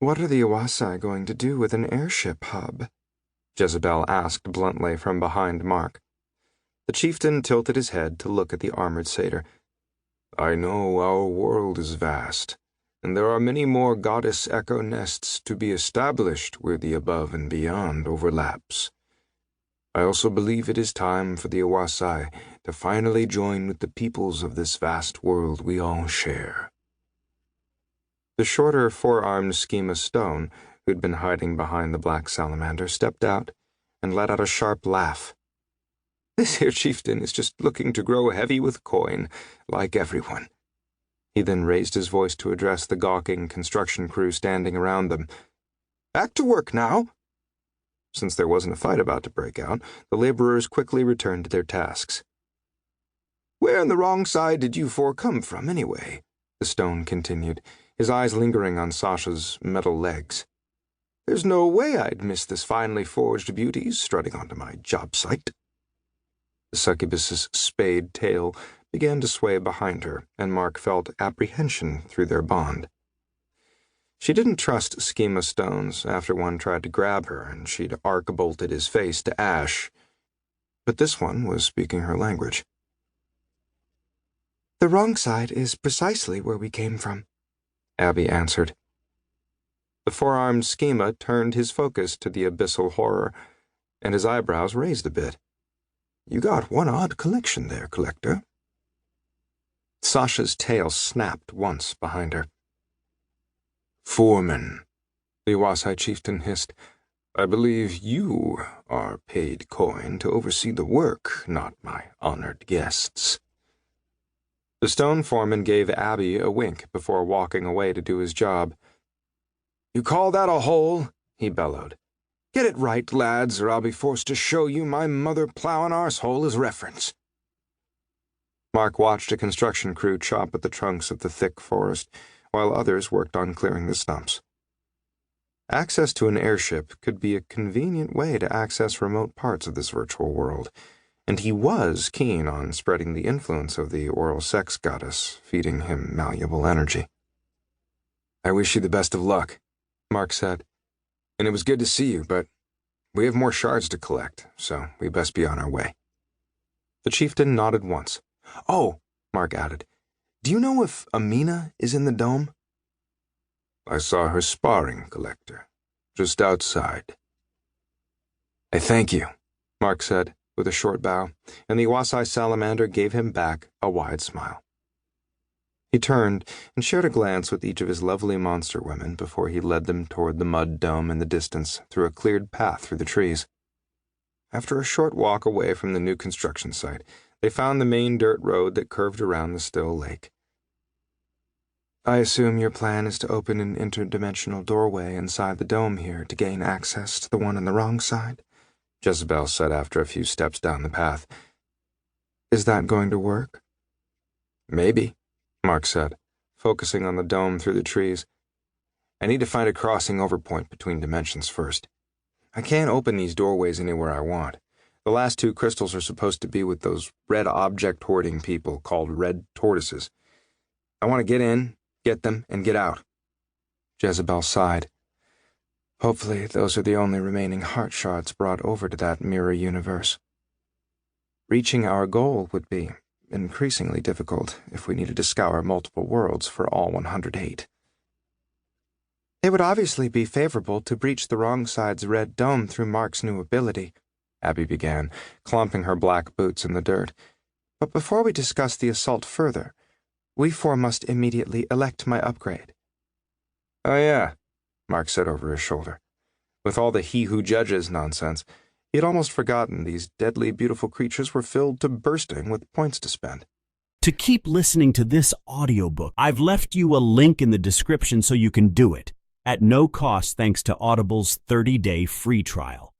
"What are the Iwasai going to do with an airship hub?" Jezebel asked bluntly from behind Mark. The chieftain tilted his head to look at the armored satyr. "I know our world is vast, and there are many more goddess echo nests to be established where the above and beyond overlaps. I also believe it is time for the Iwasai to finally join with the peoples of this vast world we all share." The shorter, four-armed schema stone, who'd been hiding behind the black salamander, stepped out and let out a sharp laugh. "This here chieftain is just looking to grow heavy with coin, like everyone." He then raised his voice to address the gawking construction crew standing around them. "Back to work now." Since there wasn't a fight about to break out, the laborers quickly returned to their tasks. "Where in the wrong side did you four come from, anyway?" the stone continued, his eyes lingering on Sasha's metal legs. "There's no way I'd miss this finely forged beauty strutting onto my job site." The succubus's spade tail began to sway behind her, and Mark felt apprehension through their bond. She didn't trust schema stones after one tried to grab her, and she'd arc-bolted his face to ash. But this one was speaking her language. "The wrong side is precisely where we came from," Abby answered. The four-armed schema turned his focus to the abyssal horror, and his eyebrows raised a bit. "You got one odd collection there, Collector." Sasha's tail snapped once behind her. "Foreman," the Iwasai chieftain hissed, "I believe you are paid coin to oversee the work, not my honored guests." The stone foreman gave Abby a wink before walking away to do his job. "You call that a hole?" he bellowed. "Get it right, lads, or I'll be forced to show you my mother-plowing arsehole as reference." Mark watched a construction crew chop at the trunks of the thick forest, while others worked on clearing the stumps. Access to an airship could be a convenient way to access remote parts of this virtual world, and he was keen on spreading the influence of the oral sex goddess, feeding him malleable energy. "I wish you the best of luck," Mark said. "And it was good to see you, but we have more shards to collect, so we best be on our way." The chieftain nodded once. "Oh," Mark added, "do you know if Amina is in the dome?" "I saw her sparring, Collector, just outside." "I thank you," Mark said, with a short bow, and the Iwasai salamander gave him back a wide smile. He turned and shared a glance with each of his lovely monster women before he led them toward the mud dome in the distance through a cleared path through the trees. After a short walk away from the new construction site, they found the main dirt road that curved around the still lake. "I assume your plan is to open an interdimensional doorway inside the dome here to gain access to the one on the wrong side," Jezebel said after a few steps down the path. "Is that going to work?" "Maybe," Mark said, focusing on the dome through the trees. "I need to find a crossing over point between dimensions first. I can't open these doorways anywhere I want. The last two crystals are supposed to be with those red object-hoarding people called red tortoises. I want to get in, get them, and get out." Jezebel sighed. "Hopefully those are the only remaining heart shards brought over to that mirror universe. Reaching our goal would be increasingly difficult if we needed to scour multiple worlds for all 108. It would obviously be favorable to breach the wrong side's red dome through Mark's new ability," Abby began, clomping her black boots in the dirt. "But before we discuss the assault further, we four must immediately elect my upgrade." "Oh yeah," Mark said over his shoulder. With all the he who judges nonsense, he had almost forgotten these deadly beautiful creatures were filled to bursting with points to spend. To keep listening to this audiobook, I've left you a link in the description so you can do it, at no cost thanks to Audible's 30-day free trial.